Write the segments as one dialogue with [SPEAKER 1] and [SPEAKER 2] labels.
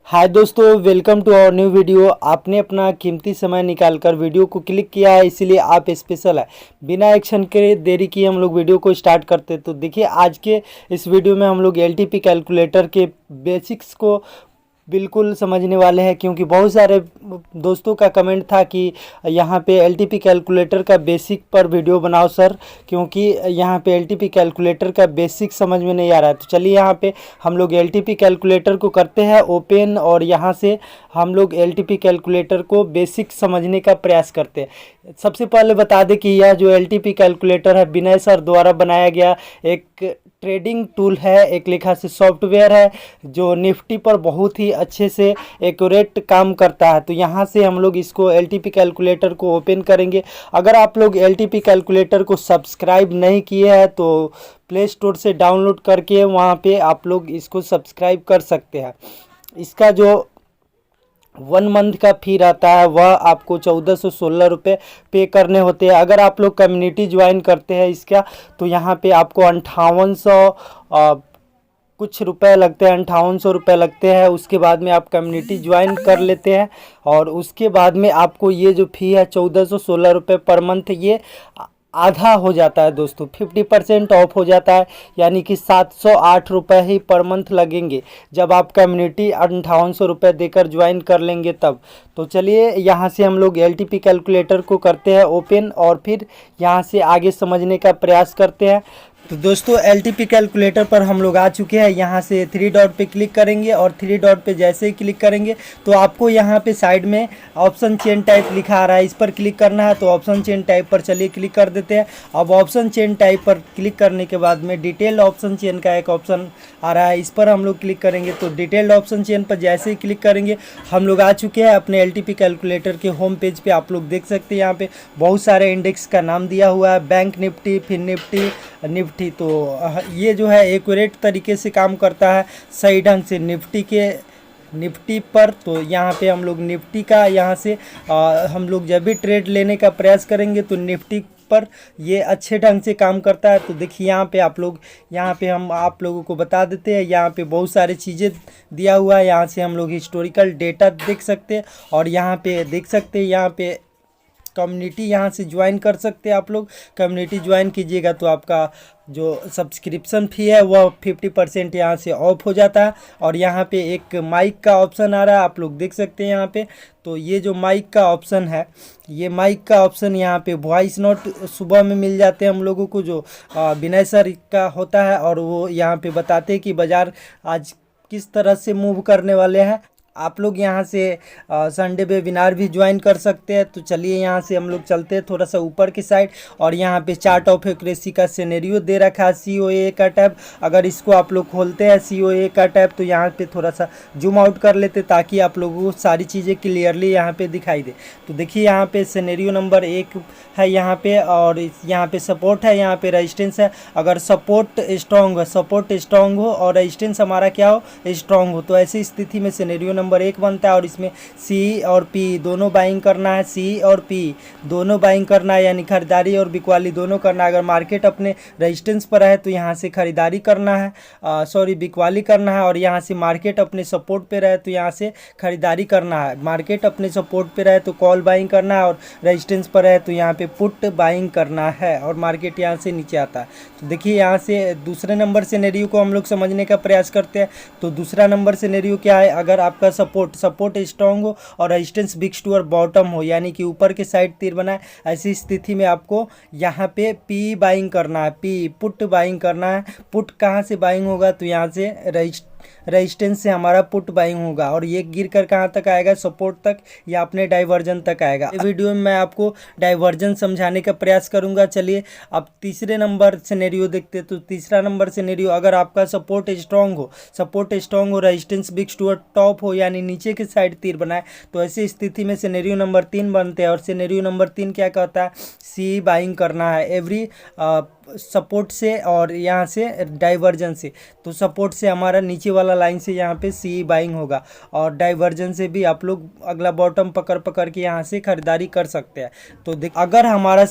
[SPEAKER 1] हाय दोस्तों, welcome to our new video. आपने अपना कीमती समय निकालकर वीडियो को क्लिक किया है, इसीलिए आप स्पेशल है। बिना एक्शन के देरी किए हम लोग वीडियो को स्टार्ट करते हैं। तो देखिए, आज के इस वीडियो में हम लोग एलटीपी कैलकुलेटर के बेसिक्स को बिल्कुल समझने वाले हैं, क्योंकि बहुत सारे दोस्तों का कमेंट था कि यहाँ पे एलटीपी कैलकुलेटर का बेसिक पर वीडियो बनाओ सर, क्योंकि यहाँ पे एलटीपी कैलकुलेटर का बेसिक समझ में नहीं आ रहा है। तो चलिए यहाँ पे हम लोग एलटीपी कैलकुलेटर को करते हैं ओपन, और यहाँ से हम लोग एलटीपी कैलकुलेटर को बेसिक समझने का प्रयास करते हैं। सबसे पहले बता दें कि यह जो एलटीपी कैलकुलेटर है विनय सर द्वारा बनाया गया एक ट्रेडिंग टूल है, एक लेखा से सॉफ्टवेयर है जो निफ्टी पर बहुत ही अच्छे से एक्यूरेट काम करता है। तो यहाँ से हम लोग इसको एलटीपी कैलकुलेटर को ओपन करेंगे। अगर आप लोग एलटीपी कैलकुलेटर को सब्सक्राइब नहीं किए हैं तो प्ले स्टोर से डाउनलोड करके वहाँ पे आप लोग इसको सब्सक्राइब कर सकते हैं। इसका जो 1 मंथ का फी रहता है वह आपको 1416 रुपये पे करने होते हैं। अगर आप लोग कम्युनिटी ज्वाइन करते हैं इसका, तो यहाँ पे आपको 5800 कुछ रुपए लगते हैं, 5800 रुपये लगते हैं। उसके बाद में आप कम्युनिटी ज्वाइन कर लेते हैं, और उसके बाद में आपको ये जो फ़ी है 1416 रुपये पर मंथ, ये आधा हो जाता है दोस्तों, 50% ऑफ हो जाता है। यानी कि 708 रुपये ही पर मंथ लगेंगे जब आप कम्युनिटी 5800 रुपये देकर ज्वाइन कर लेंगे तब। तो चलिए यहाँ से हम लोग एलटीपी कैलकुलेटर को करते हैं ओपन, और फिर यहाँ से आगे समझने का प्रयास करते हैं। तो दोस्तों, एलटीपी कैलकुलेटर पर हम लोग आ चुके हैं। यहाँ से 3 डॉट पे क्लिक करेंगे, और 3 डॉट पे जैसे ही क्लिक करेंगे तो आपको यहाँ पे साइड में ऑप्शन चेन टाइप लिखा आ रहा है, इस पर क्लिक करना है। तो ऑप्शन चेन टाइप पर चलिए क्लिक कर देते हैं। अब ऑप्शन चेन टाइप पर क्लिक करने के बाद में डिटेल्ड ऑप्शन चेन का एक ऑप्शन आ रहा है, इस पर हम लोग क्लिक करेंगे। तो डिटेल्ड ऑप्शन चेन पर जैसे ही क्लिक करेंगे हम लोग आ चुके हैं अपने एलटीपी कैलकुलेटर के होम पेज पे। आप लोग देख सकते हैं यहाँ पे बहुत सारे इंडेक्स का नाम दिया हुआ है, bank nifty, fin nifty, nifty. तो ये जो है एक्यूरेट तरीके से काम करता है, सही ढंग से निफ्टी पर। तो यहाँ पे हम लोग निफ्टी का यहाँ से हम लोग जब भी ट्रेड लेने का प्रयास करेंगे तो निफ्टी पर ये अच्छे ढंग से काम करता है। तो देखिए यहाँ पे हम आप लोगों को बता देते हैं। यहाँ पे बहुत सारी चीज़ें दिया हुआ है। यहाँ से हम लोग हिस्टोरिकल डेटा देख सकते हैं, और यहाँ पे देख सकते हैं यहाँ पे कम्युनिटी यहाँ से ज्वाइन कर सकते हैं। आप लोग कम्युनिटी ज्वाइन कीजिएगा तो आपका जो सब्सक्रिप्शन फ़ी है वह 50% यहाँ से ऑफ हो जाता है। और यहाँ पे एक माइक का ऑप्शन आ रहा है, आप लोग देख सकते हैं यहाँ पे। तो ये जो माइक का ऑप्शन है, ये माइक का ऑप्शन यहाँ पे वॉइस नोट सुबह में मिल जाते हैं हम लोगों को, जो विनय सर का होता है, और वो यहाँ पे बताते हैं कि बाज़ार आज किस तरह से मूव करने वाले हैं। आप लोग यहाँ से संडे वेबिनार भी ज्वाइन कर सकते हैं। तो चलिए यहाँ से हम लोग चलते हैं थोड़ा सा ऊपर की साइड, और यहाँ पे चार्ट ऑफ एक्यूरेसी का सिनेरियो दे रखा है, COA का टैब। अगर इसको आप लोग खोलते हैं COA का टैब, तो यहाँ पे थोड़ा सा जूम आउट कर लेते ताकि आप लोगों को सारी चीज़ें क्लियरली यहाँ पे दिखाई दे। तो देखिए यहाँ पे सिनेरियो नंबर 1 है यहाँ पे, और यहाँ पे सपोर्ट है, यहाँ पे रेजिस्टेंस है। अगर सपोर्ट स्ट्रॉन्ग हो और रेजिस्टेंस हमारा क्या हो, स्ट्रॉन्ग हो, तो ऐसी स्थिति में सिनेरियो नंबर 1 बनता है। और इसमें C और P दोनों बाइंग करना है, C और P दोनों बाइंग करना है, यानी खरीदारी और बिकवाली दोनों करना है। अगर मार्केट अपने रेजिस्टेंस पर है तो यहाँ से खरीदारी करना है, बिकवाली करना है। और यहाँ से मार्केट अपने सपोर्ट पे रहे तो यहाँ से खरीदारी करना है। मार्केट अपने सपोर्ट पे रहे तो कॉल बाइंग करना है, और रेजिस्टेंस पर है तो यहाँ पे पुट बाइंग करना है, और मार्केट यहाँ से नीचे आता है। तो देखिए यहाँ से दूसरे नंबर सिनेरियो को हम लोग समझने का प्रयास करते हैं। तो दूसरा नंबर सिनेरियो क्या है, अगर आपका सपोर्ट स्ट्रॉन्ग हो और रेजिस्टेंस बिग टू और बॉटम हो, यानी कि ऊपर के साइड तीर बनाए, ऐसी स्थिति में आपको यहाँ पे पी बाइंग करना है, पी पुट बाइंग करना है। पुट कहाँ से बाइंग होगा, तो यहाँ से रेजिस्टेंस से हमारा पुट बाइंग होगा, और ये गिर कर कहाँ तक आएगा, सपोर्ट तक या अपने डाइवर्जन तक आएगा। इस वीडियो में मैं आपको डाइवर्जन समझाने का प्रयास करूंगा। चलिए अब तीसरे नंबर सिनेरियो देखते हैं। तो तीसरा नंबर सिनेरियो, अगर आपका सपोर्ट स्ट्रॉन्ग हो, रेजिस्टेंस बिग टू टॉप हो, यानी नीचे के साइड तीर बनाए, तो ऐसी स्थिति में सिनेरियो नंबर 3 बनते हैं। और सिनेरियो नंबर 3 क्या कहता है, C बाइंग करना है। एवरी सपोर्ट से और यहाँ से डाइवर्जन से। तो सपोर्ट से हमारा नीचे वाला लाइन से यहाँ पे सी बाइंग होगा और डाइवर्जन से भी आप लोग अगला बॉटम पकड़ पकड़ के यहाँ से खरीदारी कर सकते हैं। तो देख अगर हमारा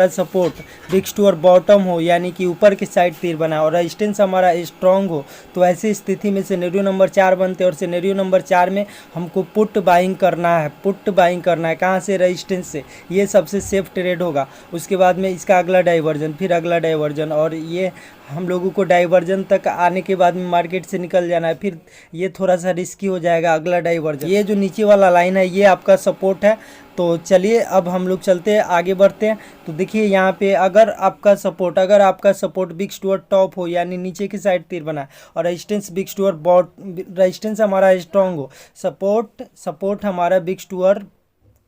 [SPEAKER 1] सपोर्ट फिक्स टू और बॉटम हो यानी कि ऊपर की साइड तीर बना और रेजिस्टेंस हमारा स्ट्रॉन्ग हो, तो ऐसी स्थिति में सिनेरियो नंबर 4 बनते हैं और सिनेरियो नंबर 4 में हमको पुट बाइंग करना है। कहाँ से? रेजिस्टेंस से। ये सबसे सेफ ट्रेड होगा। उसके बाद में इसका अगला डाइवर्जन, फिर अगला डाइवर्जन, और ये हम लोगों को डाइवर्जन तक आने के बाद में मार्केट से निकल जाना है। फिर ये थोड़ा सा रिस्की हो जाएगा अगला डाइवर्जन। ये जो नीचे वाला लाइन है ये आपका सपोर्ट है। तो चलिए अब हम लोग चलते हैं, आगे बढ़ते हैं। तो देखिए यहाँ पे अगर आपका सपोर्ट बिग टू टॉप हो यानी नीचे की साइड तीर बना और रेजिस्टेंस बिग टू रेजिस्टेंस हमारा स्ट्रॉन्ग हो, सपोर्ट हमारा बिग टू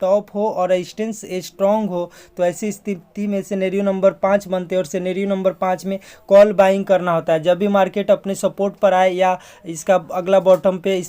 [SPEAKER 1] टॉप हो और रेजिस्टेंस स्ट्रॉन्ग हो, तो ऐसी स्थिति में सिनेरियो नंबर 5 बनते हैं और सिनेरियो नंबर 5 में कॉल बाइंग करना होता है। जब भी मार्केट अपने सपोर्ट पर आए या इसका अगला बॉटम पे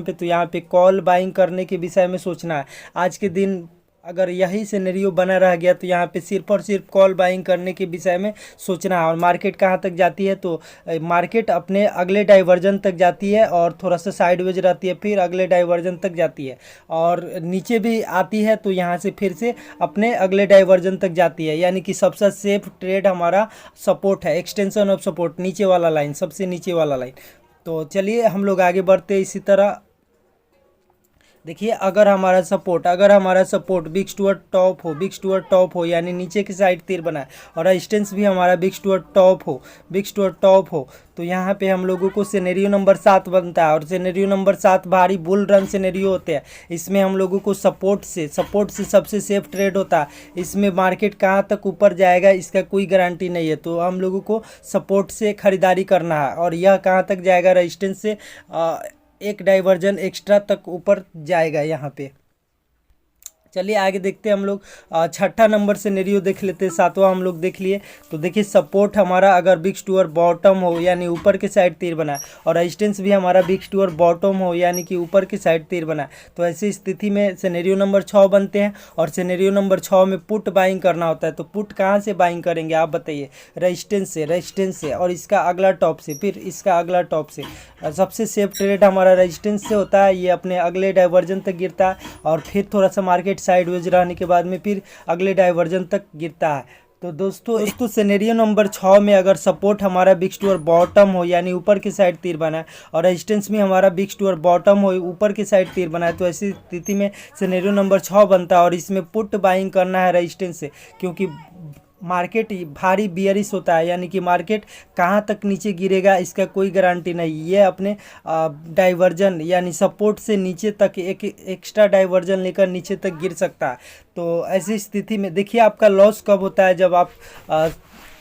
[SPEAKER 1] तो यहाँ पे कॉल बाइंग करने के विषय में सोचना है। आज के दिन अगर यही सिनेरियो बना रह गया तो यहाँ पे सिर्फ और सिर्फ कॉल बाइंग करने के विषय में सोचना है। और मार्केट कहाँ तक जाती है? तो मार्केट अपने अगले डाइवर्जन तक जाती है और थोड़ा सा साइडवेज रहती है, फिर अगले डाइवर्जन तक जाती है और नीचे भी आती है, तो यहाँ से फिर से अपने अगले डाइवर्जन तक जाती है। यानी कि सबसे सेफ ट्रेड हमारा सपोर्ट है, एक्सटेंशन ऑफ सपोर्ट, नीचे वाला लाइन, सबसे नीचे वाला लाइन। तो चलिए हम लोग आगे बढ़ते हैं इसी तरह। देखिए अगर हमारा सपोर्ट बिग टू टॉप हो यानी नीचे की साइड तीर बनाए और रेजिस्टेंस भी हमारा बिग टू टॉप हो, तो यहाँ पे हम लोगों को सिनेरियो नंबर 7 बनता है और सिनेरियो नंबर 7 भारी बुल रन सिनेरियो होते हैं। इसमें हम लोगों को सपोर्ट से सबसे सेफ ट्रेड होता है। इसमें मार्केट कहाँ तक ऊपर जाएगा इसका कोई गारंटी नहीं है, तो हम लोगों को सपोर्ट से खरीदारी करना है और यह कहाँ तक जाएगा? रेजिस्टेंस से एक डाइवर्जन एक्स्ट्रा तक ऊपर जाएगा यहाँ पे। चलिए आगे देखते हैं हम लोग। छठा नंबर सिनेरियो देख लेते हैं, 7वां हम लोग देख लिए। तो देखिए सपोर्ट हमारा अगर बिग टू और बॉटम हो यानी ऊपर की साइड तीर बना और रेजिस्टेंस भी हमारा बिग टू और बॉटम हो यानी कि ऊपर की साइड तीर बना, तो ऐसी स्थिति में सिनेरियो नंबर 6 बनते हैं और सिनेरियो नंबर 6 में पुट बाइंग करना होता है। तो पुट कहाँ से बाइंग करेंगे आप बताइए? रेजिस्टेंस से और इसका अगला टॉप से, फिर इसका अगला टॉप से। सबसे सेफ ट्रेड हमारा रेजिस्टेंस से होता है, ये अपने अगले डाइवर्जन तक गिरता है और फिर थोड़ा सा मार्केट साइडवेज रहने के बाद में फिर अगले डाइवर्जन तक गिरता है। तो दोस्तों सिनेरियो नंबर 6 में अगर सपोर्ट हमारा बिग टू और बॉटम हो यानी ऊपर की साइड तीर बना है और रेजिस्टेंस भी हमारा बिग टू और बॉटम हो ऊपर की साइड तीर बना है, तो ऐसी स्थिति में सिनेरियो नंबर 6 बनता है और इसमें पुट बाइंग करना है रेजिस्टेंस से, क्योंकि मार्केट भारी बियरिश होता है यानी कि मार्केट कहाँ तक नीचे गिरेगा इसका कोई गारंटी नहीं। ये अपने डाइवर्जन यानी सपोर्ट से नीचे तक एक एक्स्ट्रा डाइवर्जन लेकर नीचे तक गिर सकता है। तो ऐसी स्थिति में देखिए आपका लॉस कब होता है? जब आप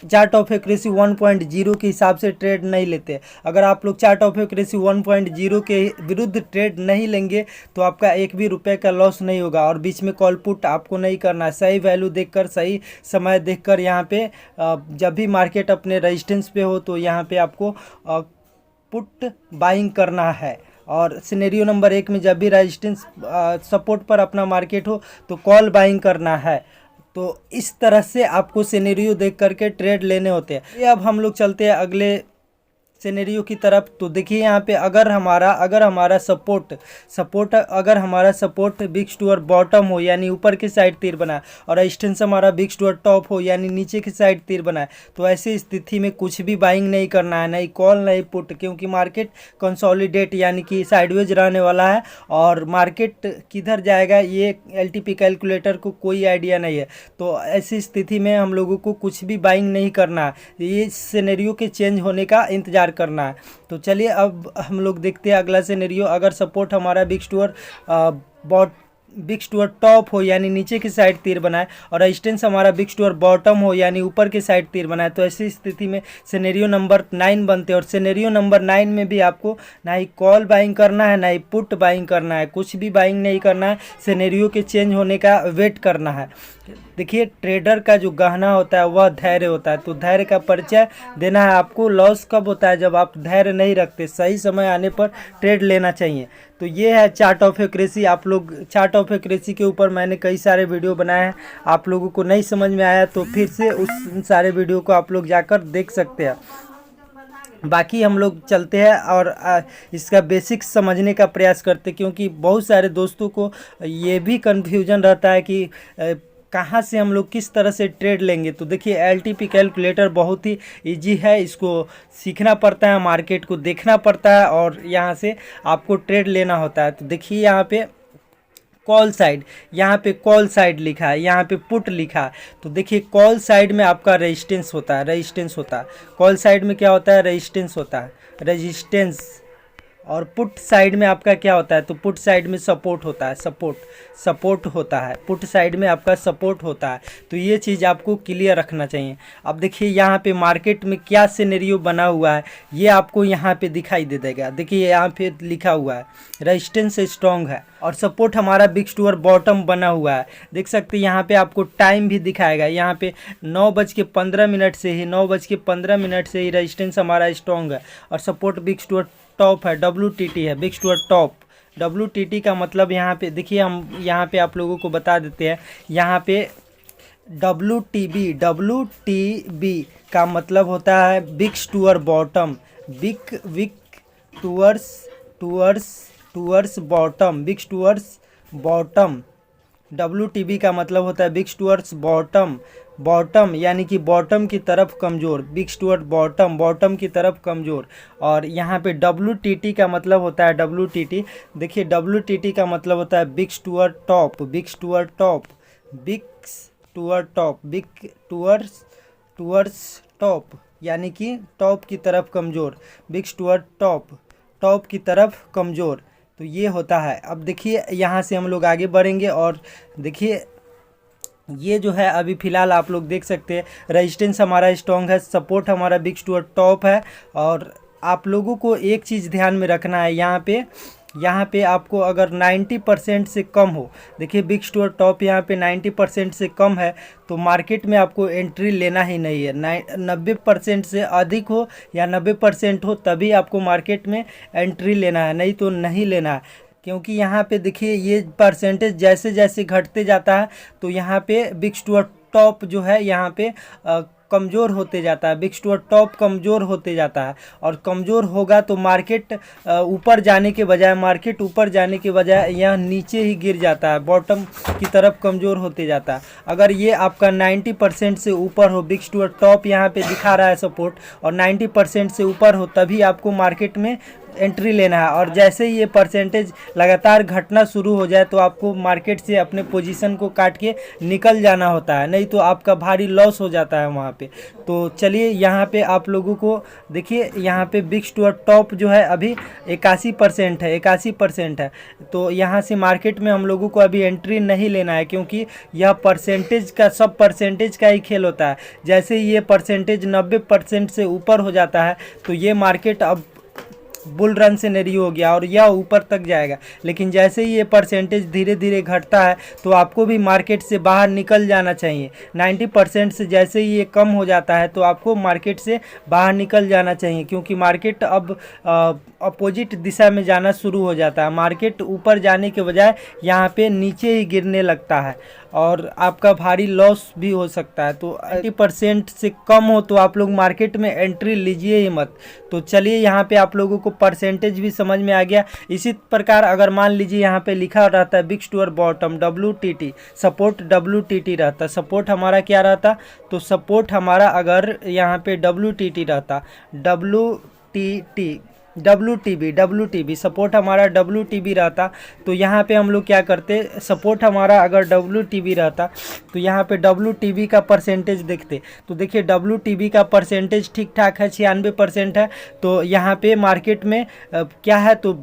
[SPEAKER 1] चार्ट ऑफ एक्यूरेसी 1.0 के हिसाब से ट्रेड नहीं लेते। अगर आप लोग चार्ट ऑफ एक्यूरेसी 1.0 के विरुद्ध ट्रेड नहीं लेंगे तो आपका एक भी रुपये का लॉस नहीं होगा और बीच में कॉल पुट आपको नहीं करना है। सही वैल्यू देखकर, सही समय देखकर यहाँ पे जब भी मार्केट अपने रेजिस्टेंस पे हो तो यहाँ पे आपको पुट बाइंग करना है। और सिनेरियो नंबर 1 में जब भी रेजिस्टेंस सपोर्ट पर अपना मार्केट हो तो कॉल बाइंग करना है। तो इस तरह से आपको सिनेरियो देख करके ट्रेड लेने होते हैं। ये अब हम लोग चलते हैं अगले सिनेरियो की तरफ। तो देखिए यहाँ पे अगर हमारा सपोर्ट बिग टू और बॉटम हो यानी ऊपर की साइड तीर बना और रेजिस्टेंस हमारा बिग टू और टॉप हो यानी नीचे की साइड तीर बना, तो ऐसी स्थिति में कुछ भी बाइंग नहीं करना है, नहीं कॉल नहीं पुट, क्योंकि मार्केट कंसोलिडेट यानी कि साइडवेज रहने वाला है और मार्केट किधर जाएगा ये एलटीपी कैलकुलेटर को कोई आइडिया नहीं है। तो ऐसी स्थिति में हम लोगों को कुछ भी बाइंग नहीं करना है, ये सिनेरियो के चेंज होने का इंतजार करना है। तो चलिए अब हम लोग देखते हैं अगला सिनेरियो। अगर सपोर्ट हमारा बिग टू और टॉप हो यानी नीचे की साइड तीर बनाए और रेजिस्टेंस हमारा बिग टू और बॉटम हो यानी ऊपर की साइड तीर बनाए, तो ऐसी स्थिति में सिनेरियो नंबर 9 बनते हैं और सिनेरियो नंबर 9 में भी आपको ना ही कॉल बाइंग करना है ना ही पुट बाइंग करना है, कुछ भी बाइंग नहीं करना है, सिनेरियो के चेंज होने का वेट करना है। देखिए ट्रेडर का जो गहना होता है वह धैर्य होता है, तो धैर्य का परिचय देना है आपको। लॉस कब होता है? जब आप धैर्य नहीं रखते, सही समय आने पर ट्रेड लेना चाहिए। तो ये है चार्ट ऑफ एक्यूरेसी। आप लोग चार्ट ऑफ एक्यूरेसी के ऊपर मैंने कई सारे वीडियो बनाए हैं, आप लोगों को नहीं समझ में आया तो फिर से उन सारे वीडियो को आप लोग जाकर देख सकते हैं। बाकी हम लोग चलते हैं और इसका बेसिक्स समझने का प्रयास करते हैं, क्योंकि बहुत सारे दोस्तों को ये भी कन्फ्यूजन रहता है कि कहाँ से हम लोग किस तरह से ट्रेड लेंगे। तो देखिए एलटीपी कैलकुलेटर बहुत ही इजी है, इसको सीखना पड़ता है, मार्केट को देखना पड़ता है और यहाँ से आपको ट्रेड लेना होता है। तो देखिए यहाँ पे कॉल साइड, यहाँ पे कॉल साइड लिखा है, यहाँ पे पुट लिखा है। तो देखिए कॉल साइड में आपका रेजिस्टेंस होता है, रेजिस्टेंस होता है। कॉल साइड में क्या होता है? रेजिस्टेंस होता है, रेजिस्टेंस। और पुट साइड में आपका क्या होता है? तो पुट साइड में सपोर्ट होता है, सपोर्ट होता है। पुट साइड में आपका सपोर्ट होता है। तो ये चीज़ आपको क्लियर रखना चाहिए। अब देखिए यहाँ पे मार्केट में क्या सिनेरियो बना हुआ है ये आपको यहाँ पे दिखाई दे देगा। देखिए यहाँ पे लिखा हुआ है रेजिस्टेंस स्ट्रॉन्ग है और सपोर्ट हमारा बिग स्टोर बॉटम बना हुआ है। देख सकते हैं यहाँ पे आपको टाइम भी दिखाएगा। यहाँ पे 9:15 से ही 9:15 से ही रेजिस्टेंस हमारा स्ट्रॉन्ग है और सपोर्ट बिग स्टोर टॉप है, WTT है, बिग स्टोर टॉप। WTT का मतलब यहाँ पे देखिए, हम यहाँ पे आप लोगों को बता देते हैं। यहाँ पे WTB का मतलब होता है big store bottom, big tours bottom, big stores bottom. WTB का मतलब होता है बिग स्टोर्स बॉटम, बॉटम यानी कि बॉटम की तरफ कमज़ोर, बिग स्टोर बॉटम, बॉटम की तरफ कमज़ोर। और यहाँ पे WTT का मतलब होता है WTT। देखिए WTT का मतलब होता है big store top, big store top, big store top, big tours top यानी कि टॉप की तरफ कमज़ोर, बिग स्टोर टॉप, टॉप की तरफ कमज़ोर। तो ये होता है। अब देखिए यहाँ से हम लोग आगे बढ़ेंगे और देखिए ये जो है अभी फ़िलहाल आप लोग देख सकते हैं रेजिस्टेंस हमारा स्ट्रॉन्ग है, सपोर्ट हमारा बिग स्टोर टॉप है। और आप लोगों को एक चीज़ ध्यान में रखना है, यहाँ पे आपको अगर 90% से कम हो, देखिए बिग स्टोर टॉप यहाँ पे 90% से कम है तो मार्केट में आपको एंट्री लेना ही नहीं है। 90% से अधिक हो या 90% हो तभी आपको मार्केट में एंट्री लेना है, नहीं तो नहीं लेना है। क्योंकि यहाँ पे देखिए ये परसेंटेज जैसे जैसे घटते जाता है तो यहाँ पे बिग स्टोर टॉप जो है यहाँ पे कमज़ोर होते जाता है, बिग स्टोर टॉप कमज़ोर होते जाता है। और कमज़ोर होगा तो मार्केट ऊपर जाने के बजाय यह नीचे ही गिर जाता है, बॉटम की तरफ कमज़ोर होते जाता है। अगर ये आपका 90% से ऊपर हो, बिग स्टोर टॉप यहाँ पे दिखा रहा है सपोर्ट, और 90% से ऊपर हो तभी आपको मार्केट में एंट्री लेना है। और जैसे ही ये परसेंटेज लगातार घटना शुरू हो जाए तो आपको मार्केट से अपने पोजीशन को काट के निकल जाना होता है, नहीं तो आपका भारी लॉस हो जाता है वहाँ पे। तो चलिए यहाँ पे आप लोगों को देखिए, यहाँ पे बिग स्टोर टॉप जो है अभी 81% है, 81% है। तो यहाँ से मार्केट में हम लोगों को अभी एंट्री नहीं लेना है, क्योंकि यह परसेंटेज का, सब परसेंटेज का ही खेल होता है। जैसे ही ये परसेंटेज 90% से ऊपर हो जाता है तो ये मार्केट अब बुल रन सिनेरियो हो गया और यह ऊपर तक जाएगा। लेकिन जैसे ही ये परसेंटेज धीरे धीरे घटता है तो आपको भी मार्केट से बाहर निकल जाना चाहिए। 90% से जैसे ही ये कम हो जाता है तो आपको मार्केट से बाहर निकल जाना चाहिए, क्योंकि मार्केट अब अपोजिट दिशा में जाना शुरू हो जाता है। मार्केट ऊपर जाने के बजाय यहाँ पे नीचे ही गिरने लगता है और आपका भारी लॉस भी हो सकता है। तो 80% से कम हो तो आप लोग मार्केट में एंट्री लीजिए ही मत। तो चलिए यहाँ पे आप लोगों को परसेंटेज भी समझ में आ गया। इसी प्रकार अगर मान लीजिए यहाँ पे लिखा रहता है big store bottom WTT, support WTT रहता, सपोर्ट हमारा क्या रहता, तो सपोर्ट हमारा अगर यहाँ पे WTT रहता, WTB सपोर्ट हमारा WTB रहता, तो यहाँ पे हम लोग क्या करते, सपोर्ट हमारा अगर WTB रहता तो यहाँ पे WTB का परसेंटेज देखते। तो देखिए WTB का परसेंटेज ठीक ठाक है, 96% है। तो यहाँ पे मार्केट में क्या है, तो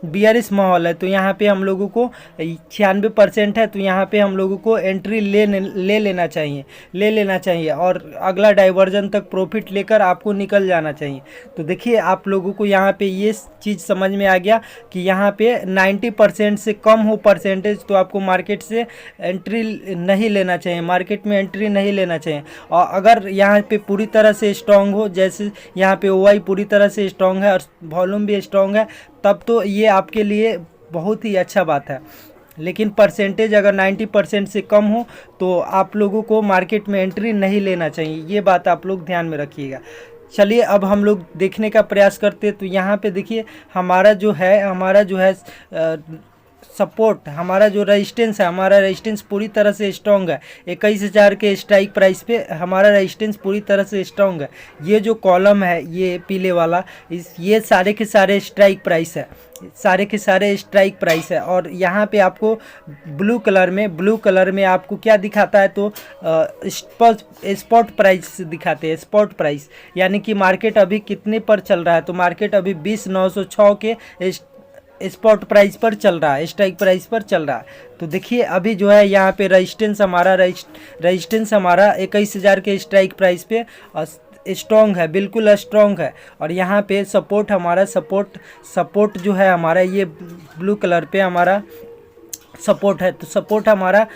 [SPEAKER 1] बियरिश माहौल है। तो यहाँ पे हम लोगों को 96% है, तो यहाँ पे हम लोगों को एंट्री ले लेना चाहिए और अगला डाइवर्जन तक प्रॉफिट लेकर आपको निकल जाना चाहिए। तो देखिए आप लोगों को यहाँ पे ये चीज़ समझ में आ गया कि यहाँ पे 90% से कम हो परसेंटेज तो आपको मार्केट से एंट्री नहीं लेना चाहिए, मार्केट में एंट्री नहीं लेना चाहिए। और अगर यहाँ पे पूरी तरह से स्ट्रॉन्ग हो, जैसे यहाँ पे OI पूरी तरह से स्ट्रॉन्ग है और वॉल्यूम भी स्ट्रॉन्ग है, तब तो ये आपके लिए बहुत ही अच्छा बात है। लेकिन परसेंटेज अगर 90% से कम हो तो आप लोगों को मार्केट में एंट्री नहीं लेना चाहिए, ये बात आप लोग ध्यान में रखिएगा। चलिए अब हम लोग देखने का प्रयास करते हैं। तो यहाँ पे देखिए हमारा जो है सपोर्ट, हमारा जो रेजिस्टेंस है, हमारा रेजिस्टेंस पूरी तरह से स्ट्रॉन्ग है। 21,000 के स्ट्राइक प्राइस पे हमारा रेजिस्टेंस पूरी तरह से स्ट्रॉन्ग है। ये जो कॉलम है ये पीले वाला, ये सारे के सारे स्ट्राइक प्राइस है, सारे के सारे स्ट्राइक प्राइस है। और यहाँ पे आपको ब्लू कलर में आपको क्या दिखाता है, तो स्पॉट प्राइस दिखाते हैं, स्पॉट प्राइस, यानी कि मार्केट अभी कितने पर चल रहा है। तो मार्केट अभी 20,906 के स्पॉट प्राइस पर चल रहा है, स्ट्राइक प्राइस पर चल रहा है। तो देखिए अभी जो है यहाँ पे रेजिस्टेंस हमारा 21,000 के स्ट्राइक प्राइस पे स्ट्रॉन्ग है, बिल्कुल स्ट्रॉन्ग है। और यहाँ पे सपोर्ट हमारा सपोर्ट जो है हमारा ये ब्लू कलर पे हमारा सपोर्ट है। तो सपोर्ट हमारा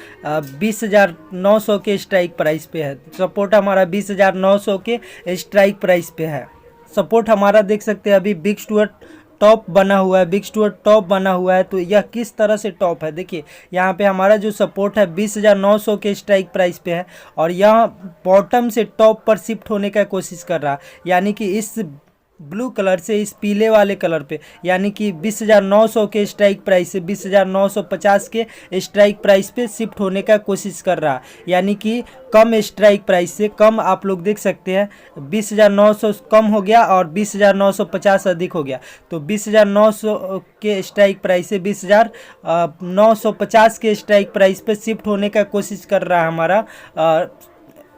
[SPEAKER 1] 20,900 के स्ट्राइक प्राइस पे है। सपोर्ट हमारा 20,900 के स्ट्राइक प्राइस पे है। सपोर्ट हमारा देख सकते हैं अभी बिग स्टुअर्ट टॉप बना हुआ है, बिग स्टुअर्ट टॉप बना हुआ है। तो यह किस तरह से टॉप है, देखिए यहाँ पे हमारा जो सपोर्ट है 20,900 के स्ट्राइक प्राइस पे है और यह बॉटम से टॉप पर शिफ्ट होने का कोशिश कर रहा है, यानी कि इस ब्लू कलर से इस पीले वाले कलर पे, यानी कि 20,900 के स्ट्राइक प्राइस से 20,950 के स्ट्राइक प्राइस पे शिफ्ट होने का कोशिश कर रहा है। यानी कि कम स्ट्राइक प्राइस से कम, आप लोग देख सकते हैं 20,900 कम हो गया और 20,950 अधिक हो गया। तो 20,900 के स्ट्राइक प्राइस से 20,950 के स्ट्राइक प्राइस पे शिफ्ट होने का कोशिश कर रहा है हमारा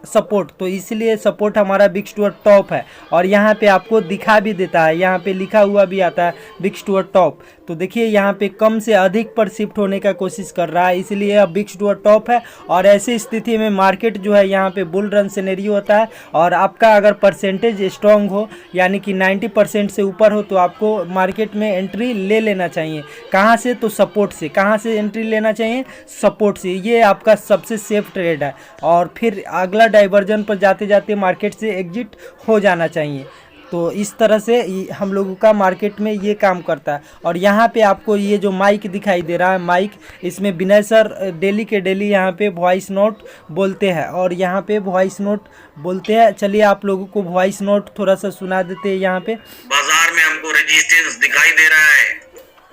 [SPEAKER 1] सपोर्ट। तो इसलिए सपोर्ट हमारा बिग स्टुअर्ट टॉप है। और यहाँ पे आपको दिखा भी देता है, यहाँ पे लिखा हुआ भी आता है बिग स्टुअर्ट टॉप। तो देखिए यहाँ पे कम से अधिक पर शिफ्ट होने का कोशिश कर रहा है, इसलिए अब बिग स्टुअर्ट टॉप है। और ऐसी स्थिति में मार्केट जो है यहाँ पे बुल रन सिनेरियो होता है। और आपका अगर परसेंटेज स्ट्रॉन्ग हो, यानी कि 90% से ऊपर हो, तो आपको मार्केट में एंट्री ले लेना चाहिए। कहाँ से, तो सपोर्ट से। कहाँ से एंट्री लेना चाहिए, सपोर्ट से। ये आपका सबसे सेफ ट्रेड है। और फिर अगला डाइवर्जन पर जाते जाते मार्केट से एग्जिट हो जाना चाहिए। तो इस तरह से हम लोगों का मार्केट में ये काम करता है। और यहाँ पे आपको ये जो माइक दिखाई दे रहा है, माइक, इसमें विनय सर डेली के डेली यहाँ पे वॉइस नोट बोलते हैं और यहाँ पे वॉइस नोट बोलते हैं। चलिए आप लोगों को वॉइस नोट थोड़ा सा सुना देते हैं। यहाँ पे
[SPEAKER 2] बाजार में हमको रेजिस्टेंस दिखाई दे रहा है,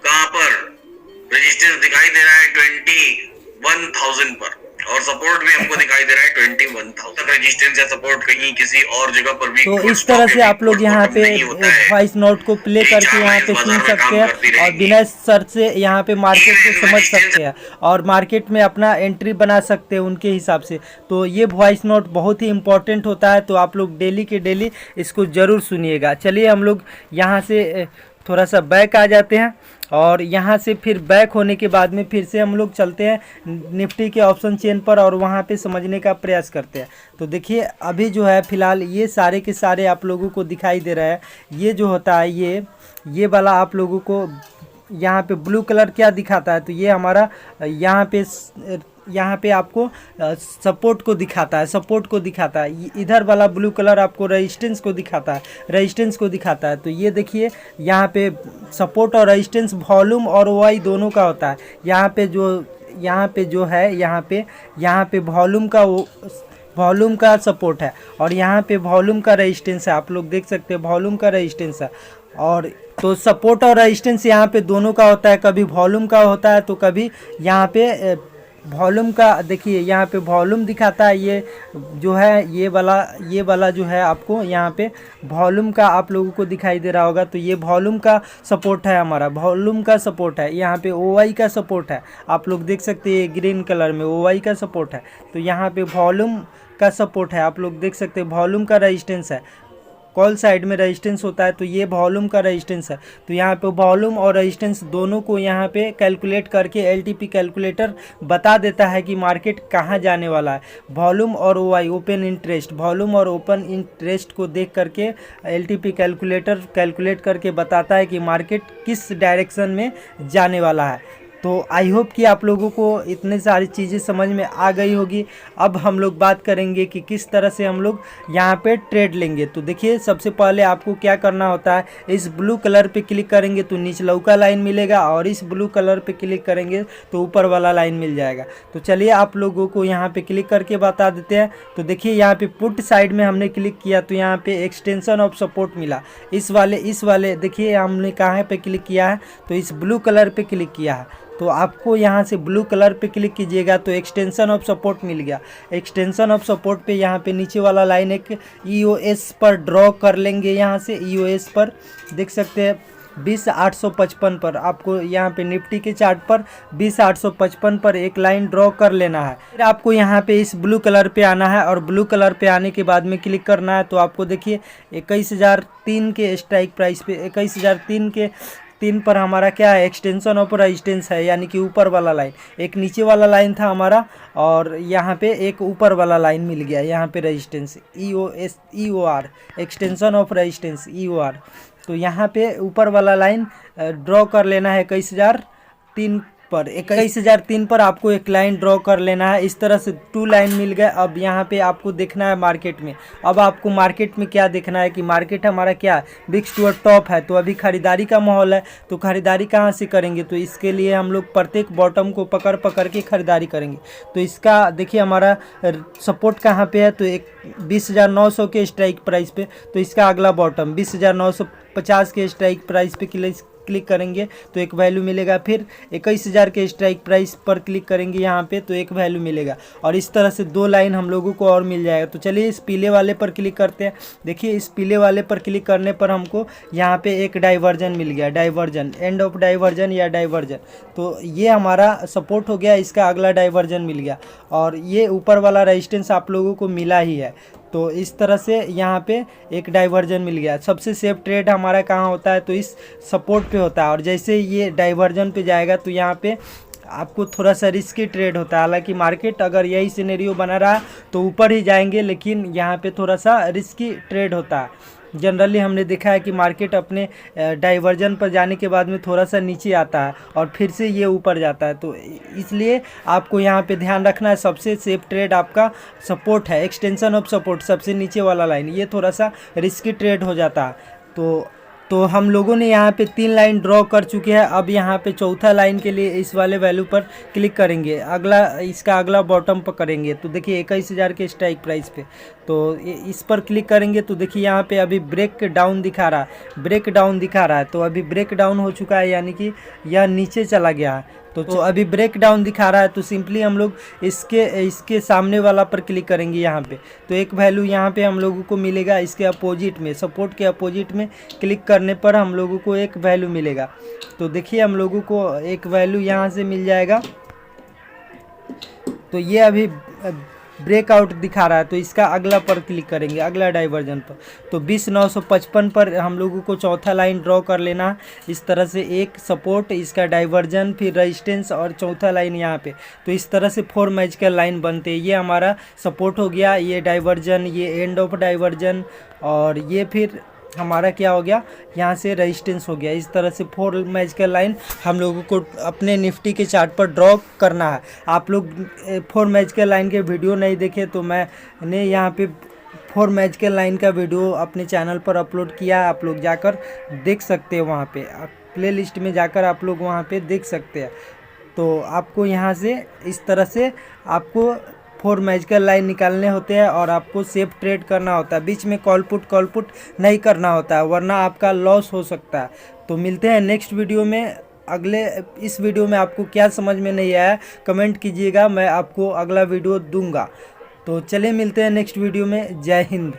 [SPEAKER 2] कहाँ पर रेजिस्टेंस दिखाई दे रहा है 21,000 पर, और सपोर्ट भी हमको दिखाई दे रहा है 21,000। रेजिस्टेंस या सपोर्ट कहीं किसी और जगह पर भी।
[SPEAKER 1] तो इस तरह से आप लोग यहाँ पे वॉइस नोट को प्ले करके यहाँ पे सुन सकते हैं और विनय सर से यहाँ पे मार्केट को समझ सकते हैं और मार्केट में अपना एंट्री बना सकते हैं उनके हिसाब से। तो ये वॉइस नोट बहुत ही इंपॉर्टेंट होता है, तो आप लोग डेली के डेली इसको ज़रूर सुनिएगा। चलिए हम लोग यहाँ से थोड़ा सा बैक आ जाते हैं और यहाँ से फिर बैक होने के बाद में फिर से हम लोग चलते हैं निफ्टी के ऑप्शन चेन पर और वहाँ पे समझने का प्रयास करते हैं। तो देखिए अभी जो है फ़िलहाल ये सारे के सारे आप लोगों को दिखाई दे रहा है। ये जो होता है ये वाला आप लोगों को यहाँ पे ब्लू कलर क्या दिखाता है, तो ये हमारा यहाँ पे आपको सपोर्ट को दिखाता है, सपोर्ट को दिखाता है। इधर वाला ब्लू कलर आपको रेजिस्टेंस को दिखाता है, रेजिस्टेंस को दिखाता है। तो ये देखिए यहाँ पे सपोर्ट और रेजिस्टेंस वॉल्यूम और ओआई दोनों का होता है। यहाँ पे जो है यहाँ पे वॉल्यूम का सपोर्ट है और यहाँ पे वॉल्यूम का रेजिस्टेंस है। आप लोग देख सकते हैं वॉल्यूम का रेजिस्टेंस है। और तो सपोर्ट और रेजिस्टेंस यहाँ पे दोनों का होता है, कभी वॉल्यूम का होता है तो कभी यहाँ पे वॉल्यूम का। देखिए यहाँ पे वॉल्यूम दिखाता है, ये जो है ये वाला जो है आपको यहाँ पे वॉल्यूम का आप लोगों को दिखाई दे रहा होगा। तो ये वॉल्यूम का सपोर्ट है, हमारा वॉल्यूम का सपोर्ट है। यहाँ पे ओआई का सपोर्ट है, आप लोग देख सकते हैं ग्रीन कलर में ओआई का सपोर्ट है। तो यहाँ पे वॉल्यूम का सपोर्ट है, आप लोग देख सकते हैं वॉल्यूम का रेजिस्टेंस है। कॉल साइड में रेजिस्टेंस होता है तो ये वॉल्यूम का रेजिस्टेंस है। तो यहाँ पे वॉल्यूम और रेजिस्टेंस दोनों को यहाँ पे कैलकुलेट करके एलटीपी कैलकुलेटर बता देता है कि मार्केट कहाँ जाने वाला है। वॉल्यूम और ओआई ओपन इंटरेस्ट, वॉल्यूम और ओपन इंटरेस्ट को देख करके एलटीपी कैलकुलेटर कैलकुलेट करके बताता है कि मार्केट किस डायरेक्शन में जाने वाला है। तो आई होप कि आप लोगों को इतने सारी चीज़ें समझ में आ गई होगी। अब हम लोग बात करेंगे कि किस तरह से हम लोग यहाँ पे ट्रेड लेंगे। तो देखिए सबसे पहले आपको क्या करना होता है, इस ब्लू कलर पे क्लिक करेंगे तो नीचे लौका लाइन मिलेगा और इस ब्लू कलर पे क्लिक करेंगे तो ऊपर वाला लाइन मिल जाएगा। तो चलिए आप लोगों को यहाँ पे क्लिक करके बता देते हैं। तो देखिए यहाँ पे पुट साइड में हमने क्लिक किया तो यहाँ पे एक्सटेंशन ऑफ सपोर्ट मिला। इस वाले देखिए हमने कहाँ पे क्लिक किया है, तो इस ब्लू कलर पे क्लिक किया है। तो आपको यहाँ से ब्लू कलर पे क्लिक कीजिएगा तो एक्सटेंशन ऑफ सपोर्ट मिल गया। एक्सटेंशन ऑफ सपोर्ट पे यहाँ पे नीचे वाला लाइन एक EOS पर ड्रॉ कर लेंगे। यहाँ से EOS पर देख सकते हैं 20,855 पर आपको यहाँ पे निफ्टी के चार्ट पर 20,855 पर एक लाइन ड्रॉ कर लेना है। फिर आपको यहाँ पे इस ब्लू कलर पे आना है और ब्लू कलर पे आने के बाद में क्लिक करना है। तो आपको देखिए 21,003 के स्ट्राइक प्राइस पे 21,003 के 3 पर हमारा क्या है, एक्सटेंशन ऑफ रेजिस्टेंस है, यानी कि ऊपर वाला लाइन। एक नीचे वाला लाइन था हमारा और यहाँ पे एक ऊपर वाला लाइन मिल गया। यहाँ पे resistance EOR extension of resistance EOR। तो यहाँ पे ऊपर वाला लाइन ड्रॉ कर लेना है 21,003 पर। 21,003 पर आपको एक लाइन ड्रॉ कर लेना है। इस तरह से 2 लाइन मिल गए। अब यहाँ पे आपको देखना है मार्केट में। अब आपको मार्केट में क्या देखना है कि मार्केट हमारा क्या बिक्स टू टॉप है। तो अभी खरीदारी का माहौल है, तो खरीदारी कहाँ से करेंगे, तो इसके लिए हम लोग प्रत्येक बॉटम को पकड़ के खरीदारी करेंगे। तो इसका देखिए हमारा सपोर्ट कहाँ पे है, तो एक 20,900 के स्ट्राइक प्राइस पे। तो इसका अगला बॉटम 20,950 के स्ट्राइक प्राइस पे क्लिक करेंगे तो एक वैल्यू मिलेगा। फिर 21,000 के स्ट्राइक प्राइस पर क्लिक करेंगे यहाँ पे तो एक वैल्यू मिलेगा। और इस तरह से 2 लाइन हम लोगों को और मिल जाएगा। तो चलिए इस पीले वाले पर क्लिक करते हैं। देखिए इस पीले वाले पर क्लिक करने पर हमको यहाँ पे एक डाइवर्जन मिल गया, डाइवर्जन, एंड ऑफ डाइवर्जन या डाइवर्जन। तो ये हमारा सपोर्ट हो गया, इसका अगला डाइवर्जन मिल गया और ये ऊपर वाला रेजिस्टेंस आप लोगों को मिला ही है। तो इस तरह से यहाँ पे एक डाइवर्जन मिल गया। सबसे सेफ ट्रेड हमारा कहाँ होता है, तो इस सपोर्ट पे होता है। और जैसे ये डाइवर्जन पे जाएगा तो यहाँ पे आपको थोड़ा सा रिस्की ट्रेड होता है। हालांकि मार्केट अगर यही सिनेरियो बना रहा तो ऊपर ही जाएंगे, लेकिन यहाँ पे थोड़ा सा रिस्की ट्रेड होता है। जनरली हमने देखा है कि मार्केट अपने डाइवर्जन पर जाने के बाद में थोड़ा सा नीचे आता है और फिर से ये ऊपर जाता है। तो इसलिए आपको यहाँ पे ध्यान रखना है, सबसे सेफ ट्रेड आपका सपोर्ट है, एक्सटेंशन ऑफ सपोर्ट, सबसे नीचे वाला लाइन। ये थोड़ा सा रिस्की ट्रेड हो जाता है। तो हम लोगों ने यहाँ पे 3 लाइन ड्रॉ कर चुके हैं। अब यहाँ पे चौथा लाइन के लिए इस वाले वैल्यू पर क्लिक करेंगे, इसका अगला बॉटम पर करेंगे। तो देखिए 21,000 के स्ट्राइक प्राइस पे तो इस पर क्लिक करेंगे तो देखिए यहाँ पे अभी ब्रेक डाउन दिखा रहा है, तो अभी ब्रेक डाउन हो चुका है, यानी कि यह नीचे चला गया है। तो अभी ब्रेक डाउन दिखा रहा है तो सिंपली हम लोग इसके सामने वाला पर क्लिक करेंगे यहाँ पे। तो एक वैल्यू यहाँ पे हम लोगों को मिलेगा, इसके अपोजिट में, सपोर्ट के अपोजिट में क्लिक करने पर हम लोगों को एक वैल्यू मिलेगा। तो देखिए हम लोगों को एक वैल्यू यहाँ से मिल जाएगा। तो ये अभी ब्रेकआउट दिखा रहा है, तो इसका अगला पर क्लिक करेंगे, अगला डाइवर्जन पर। तो 20,955 पर हम लोगों को चौथा लाइन ड्रॉ कर लेना है। इस तरह से एक सपोर्ट, इसका डाइवर्जन, फिर रेजिस्टेंस और चौथा लाइन यहाँ पे। तो इस तरह से 4 मैजिकल लाइन बनते हैं। ये हमारा सपोर्ट हो गया, ये डाइवर्जन, ये एंड ऑफ डाइवर्जन और ये फिर हमारा क्या हो गया, यहाँ से रेजिस्टेंस हो गया। इस तरह से 4 मैजिकल लाइन हम लोगों को अपने निफ्टी के चार्ट पर ड्रॉ करना है। आप लोग 4 मैजिकल लाइन के वीडियो नहीं देखे तो मैंने यहाँ पे 4 मैजिकल लाइन का वीडियो अपने चैनल पर अपलोड किया है, आप लोग जाकर देख सकते हैं। वहाँ पे प्ले लिस्ट में जाकर आप लोग वहाँ पे देख सकते हैं। तो आपको यहाँ से इस तरह से आपको 4 मैजिकल लाइन निकालने होते हैं और आपको सेफ ट्रेड करना होता है। बीच में कॉल पुट नहीं करना होता है, वरना आपका लॉस हो सकता है। तो मिलते हैं नेक्स्ट वीडियो में। इस वीडियो में आपको क्या समझ में नहीं आया कमेंट कीजिएगा, मैं आपको अगला वीडियो दूंगा। तो चलिए मिलते हैं नेक्स्ट वीडियो में। जय हिंद।